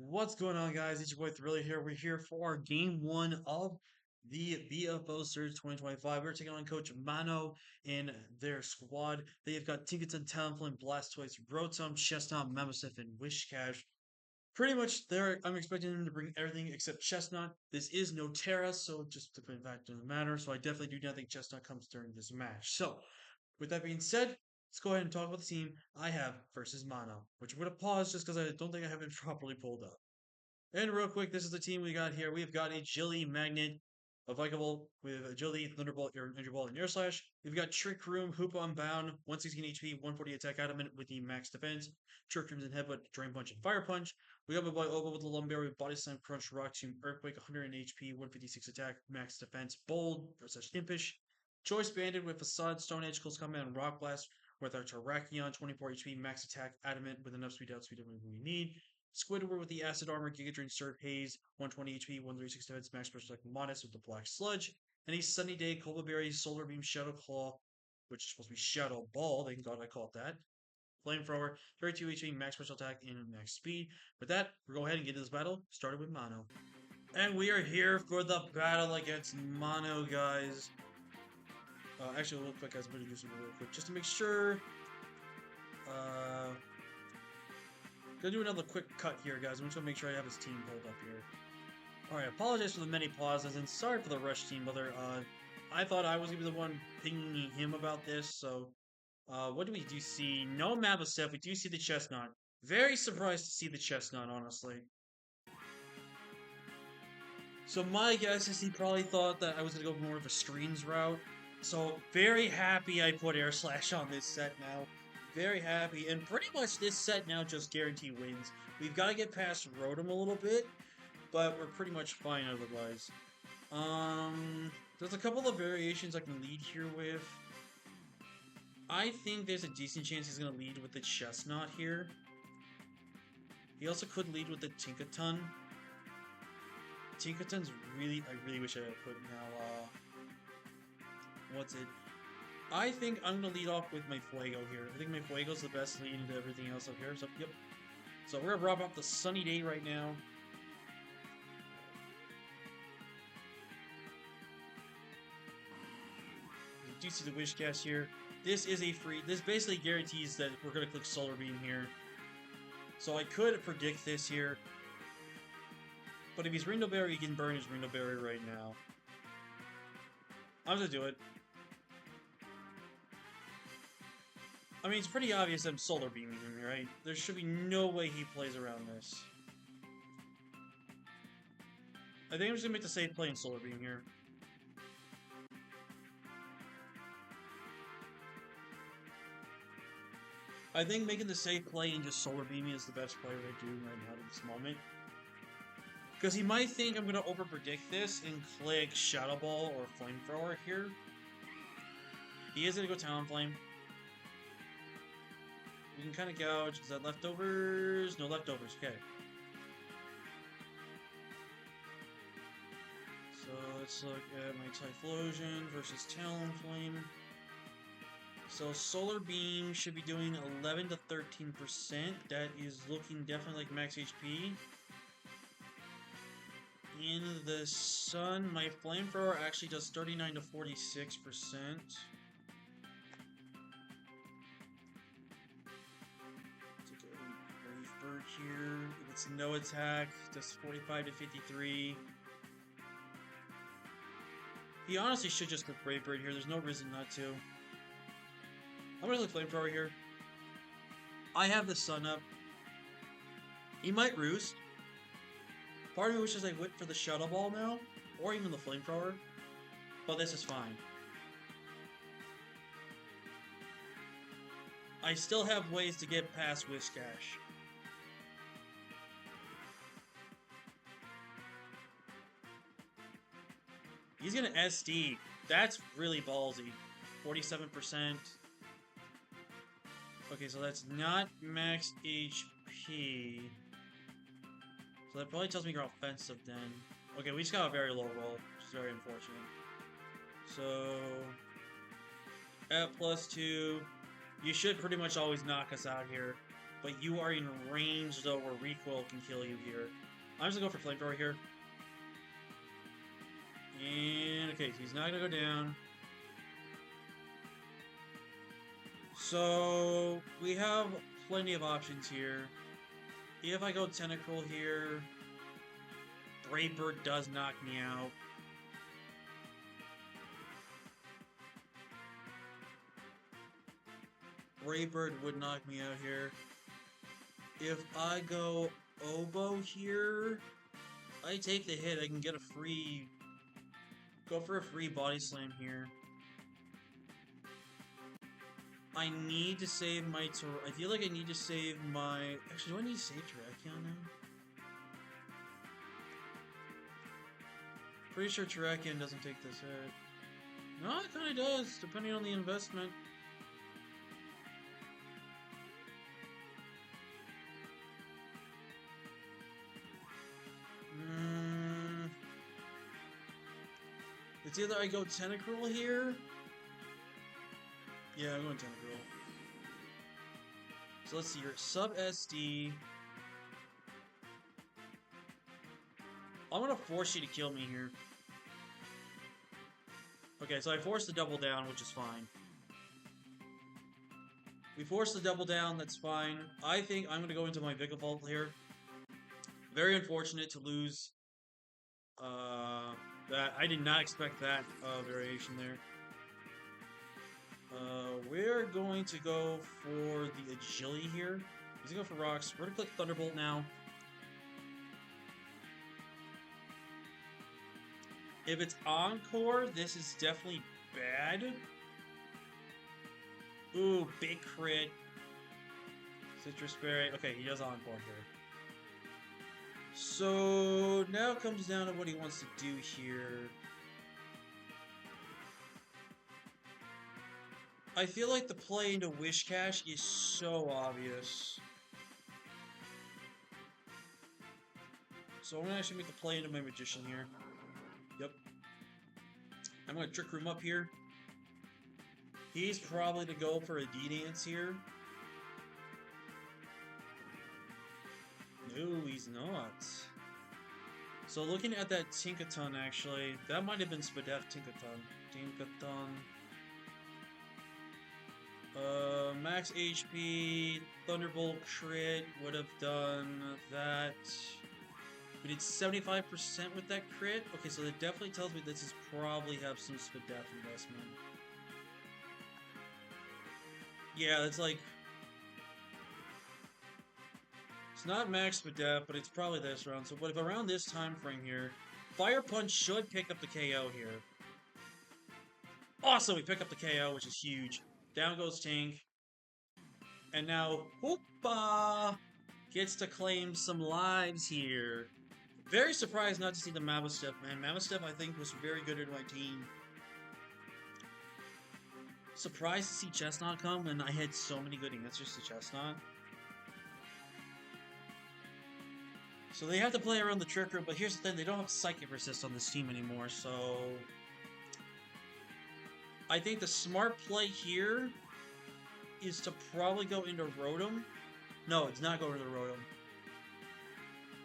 What's going on, guys? It's your boy Thriller here. We're here for game one of the BFO Series 2025. We're taking on Coach Mano and their squad. They've got Tinkerton, Talonflame, Blastoise, Rotom, Chestnut, Mammoth, and Wishcash. Pretty much there, I'm expecting them to bring everything except Chestnut. This is no Terra, so just to put it back to the matter. So I definitely do not think Chestnut comes during this match. So, with that being said, let's go ahead and talk about the team I have versus Mano, which I'm going to pause just because I don't think I have it properly pulled up. And real quick, this is the team we got here. We've got Agility Magnet, a Vikavolt with Agility, Thunderbolt, Energy Ball, and Air Slash. We've got Trick Room, Hoop Unbound, 116 HP, 140 attack adamant with the max defense. Trick Room's in Headbutt, Drain Punch, and Fire Punch. We got my boy Obo with the Lumberry, with Body Slam, Crunch, Rock Tomb, Earthquake, 100 HP, 156 attack, max defense, Bold, versus Impish. Choice Banded with Facade, Stone Edge, Close Combat, and Rock Blast with our Terrakion, 24 HP, max attack, adamant with enough speed outspeed everything we need. Squidward with the Acid Armor, Giga Drain, Surf Haze, 120 HP, 136 defense, max special attack, Modest with the Black Sludge, and a Sunny Day, Cola Berry, Solar Beam, Shadow Claw, which is supposed to be Shadow Ball, thank God I called that. Flamethrower, 32 HP, max special attack, and max speed. With that, we'll go ahead and get into this battle, starting with Mono. And we are here for the battle against Mono, guys. Actually, real quick, guys, I'm going to do something real quick, just to make sure. Gonna do another quick cut here, guys. I'm just gonna make sure I have his team pulled up here. Alright, apologize for the many pauses, and sorry for the rush team, brother. I thought I was gonna be the one pinging him about this, so... what do we do see? No map of stuff. We do see the Chestnut. Very surprised to see the Chestnut, honestly. So my guess is he probably thought that I was gonna go more of a screens route. So, very happy I put Air Slash on this set now. Very happy, and pretty much this set now just guarantee wins. We've got to get past Rotom a little bit, but we're pretty much fine otherwise. There's a couple of variations I can lead here with. I think there's a decent chance he's going to lead with the Chestnut here. He also could lead with the Tinkaton. Tinkaton's really, I really wish I had put now, what's it? I think I'm going to lead off with my Fuego here. I think my Fuego's the best lead into everything else up here. So, yep. So we're going to wrap up the Sunny Day right now. You do see the Wishcast here. This is a free... This basically guarantees that we're going to click Solar Beam here. So I could predict this here. But if he's Ringdo Berry, he can burn his Ringdo Berry right now. I'm going to do it. I mean, it's pretty obvious I'm Solar Beaming him, right? There should be no way he plays around this. I think I'm just gonna make the safe play and Solar Beam here. I think making the safe play and just Solar Beaming is the best play to do right now at this moment. Because he might think I'm gonna over-predict this and click Shadow Ball or Flamethrower here. He is gonna go Talonflame. We can kind of gouge. Is that leftovers? No leftovers. Okay. So let's look at my Typhlosion versus Talonflame. So Solar Beam should be doing 11 to 13%. That is looking definitely like max HP. In the sun, my Flamethrower actually does 39 to 46%. Bird here. If it's no attack, just 45 to 53. He honestly should just click Brave Bird here. There's no reason not to. I'm gonna click Flamethrower here. I have the sun up. He might roost. Part of me wishes I went for the Shadow Ball now, or even the Flamethrower. But this is fine. I still have ways to get past Wishcash. He's gonna SD. That's really ballsy. 47%. Okay, so that's not max HP. So that probably tells me you're offensive then. Okay, we just got a very low roll, which is very unfortunate. So... at +2, you should pretty much always knock us out here. But you are in range, though, where recoil can kill you here. I'm just gonna go for flamethrower here. And, okay, so he's not gonna go down. So, we have plenty of options here. If I go Tentacruel here, Brave Bird does knock me out. Brave Bird would knock me out here. If I go Oboe here, I take the hit. I can get a free... Go for a free body slam here. I need to save my... I feel like I need to save my... Actually, do I need to save Terrakion now? Pretty sure Terrakion doesn't take this hit. No, it kind of does, depending on the investment. It's either I go Tentacruel here. Yeah, I'm going Tentacruel. So let's see here. Sub SD. I'm gonna force you to kill me here. Okay, so I forced the double down, which is fine. We forced the double down, that's fine. I think I'm gonna go into my VIKAVOLT here. Very unfortunate to lose that. I did not expect that variation there. We're going to go for the agility here. He's gonna go for rocks. We're gonna click Thunderbolt now. If it's Encore, this is definitely bad. Ooh, big crit. Citrus Berry. Okay, he does Encore here. So now it comes down to what he wants to do here. I feel like the play into Whiscash is so obvious. So I'm gonna actually make the play into my Magician here. Yep. I'm gonna Trick Room up here. He's probably to go for a D-Dance here. No, he's not. So looking at that Tinkaton, actually, that might have been Spadef Tinkaton. Tinkaton. Max HP, Thunderbolt crit would have done that. We did 75% with that crit. Okay, so that definitely tells me this is probably have some Spadef investment. Yeah, it's like... It's not max Spadef, but it's probably this round. So, but if around this time frame here, Fire Punch should pick up the KO here. Also, we pick up the KO, which is huge. Down goes Tink. And now, Hoopa gets to claim some lives here. Very surprised not to see the Mavastep, man. Mavastep, I think, was very good in my team. Surprised to see Chestnut come, and I had so many good answers to Chestnut. So they have to play around the Trick Room, but here's the thing, they don't have Psychic Resist on this team anymore, so... I think the smart play here is to probably go into Rotom. No, it's not going to the Rotom.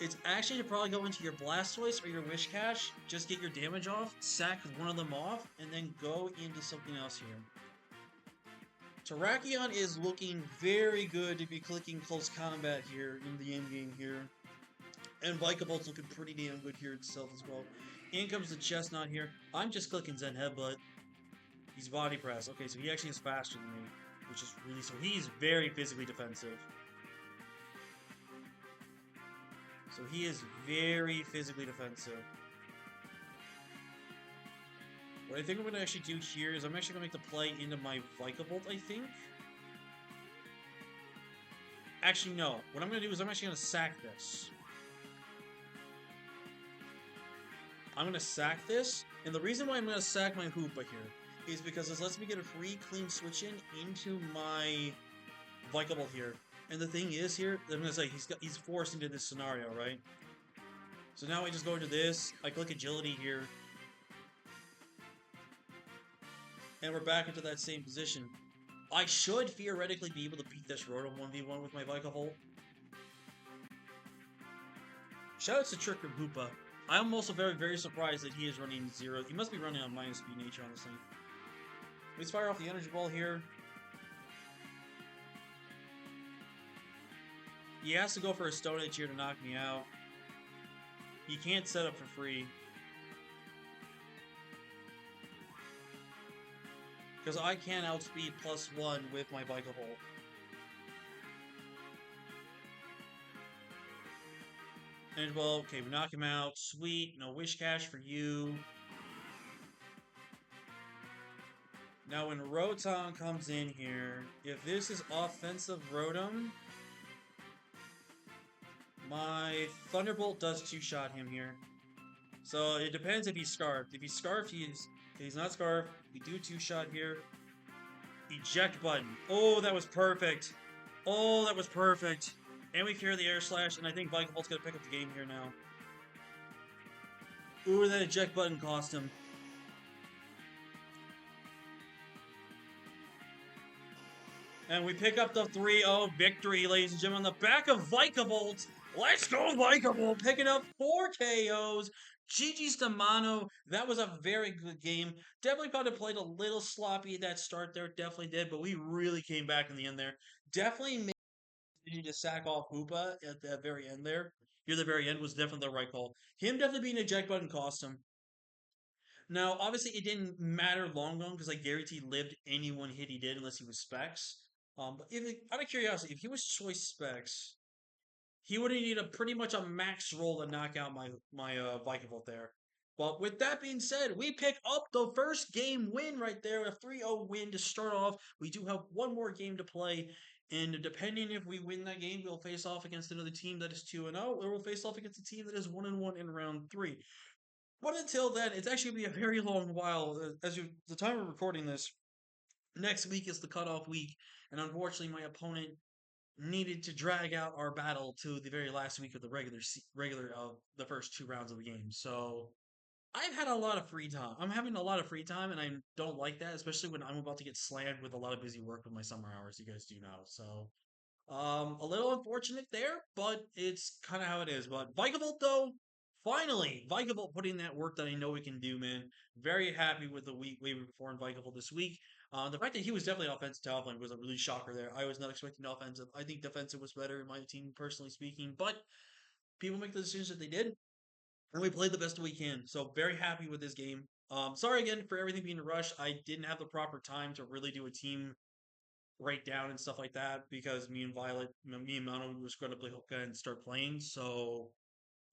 It's actually to probably go into your Blastoise or your Whiscash, just get your damage off, sack one of them off, and then go into something else here. Terrakion is looking very good to be clicking Close Combat here in the endgame here. And VIKAVOLTS looking pretty damn good here itself as well. In comes the Chestnut here. I'm just clicking Zen Headbutt. He's Body Press. Okay, so he actually is faster than me, which is really... So he's very physically defensive. So he is very physically defensive. What I think I'm going to actually do here is I'm actually going to make the play into my VIKAVOLT, I think. Actually, no. What I'm going to do is I'm actually going to sack this. I'm going to sack this, and the reason why I'm going to sack my Hoopa here is because this lets me get a free clean switch in into my VIKAVOLT here. And the thing is here, I'm going to say he's forced into this scenario, right? So now I just go into this, I click Agility here, and we're back into that same position. I should theoretically be able to beat this Rotom 1v1 with my Vikavolt. Shoutouts to Trick and Hoopa. I'm also very, very surprised that he is running 0. He must be running on minus speed nature on this thing. Let's fire off the energy ball here. He has to go for a Stone Edge here to knock me out. He can't set up for free. Because I can outspeed +1 with my Vikavolt. And well, okay, we knock him out. Sweet, no Wish Cash for you. Now when Rotom comes in here, if this is offensive Rotom, my Thunderbolt does two-shot him here. So it depends if he's Scarfed. If he's Scarfed, if he's not Scarfed, we do two-shot here. Eject button. Oh, that was perfect. Oh, that was perfect. And we clear the Air Slash, and I think Vikavolt's going to pick up the game here now. Ooh, that eject button cost him. And we pick up the 3-0 victory, ladies and gentlemen, on the back of Vikavolt. Let's go, Vikavolt, picking up 4 KOs. GG's to Mono. That was a very good game. Definitely probably played a little sloppy at that start there. Definitely did, but we really came back in the end there. Definitely made the decision to sack off Hoopa at the very end there. Here, the very end was definitely the right call. Him definitely being eject button cost him. Now, obviously, it didn't matter long run because I guarantee he lived any one hit he did unless he was Specs. But out of curiosity, if he was Choice Specs, he would have needed pretty much a max roll to knock out my Vikavolt there. But with that being said, we pick up the first game win right there, a 3-0 win to start off. We do have one more game to play, and depending if we win that game, we'll face off against another team that is 2-0, or we'll face off against a team that is 1-1 in round 3. But until then, it's actually going to be a very long while. The time we're recording this, next week is the cutoff week, and unfortunately, my opponent needed to drag out our battle to the very last week of the regular the first 2 rounds of the game. So I've had a lot of free time. I'm having a lot of free time, and I don't like that, especially when I'm about to get slammed with a lot of busy work with my summer hours. You guys do know. So a little unfortunate there, but it's kind of how it is. But Vikavolt, though, finally, Vikavolt putting that work that I know we can do, man. Very happy with the week we performed Vikavolt this week. The fact that he was definitely offensive top lane was a really shocker there. I was not expecting offensive. I think defensive was better in my team, personally speaking, but people make the decisions that they did, and we played the best we can. So very happy with this game. Sorry again for everything being rushed. I didn't have the proper time to really do a team write down and stuff like that because me and Mano was going to play Hoka and start playing. So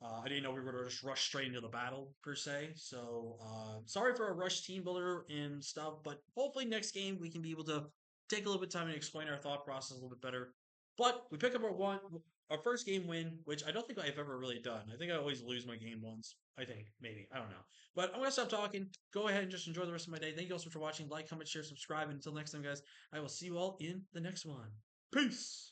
I didn't know we were going to just rush straight into the battle per se. So sorry for a rush team builder and stuff, but hopefully next game we can be able to take a little bit of time and explain our thought process a little bit better. But we pick up our first game win, which I don't think I've ever really done. I think I always lose my game once. I think maybe I don't know. But I'm gonna stop talking. Go ahead and just enjoy the rest of my day. Thank you all so much for watching. Like, comment, share, subscribe. And until next time, guys, I will see you all in the next one. Peace.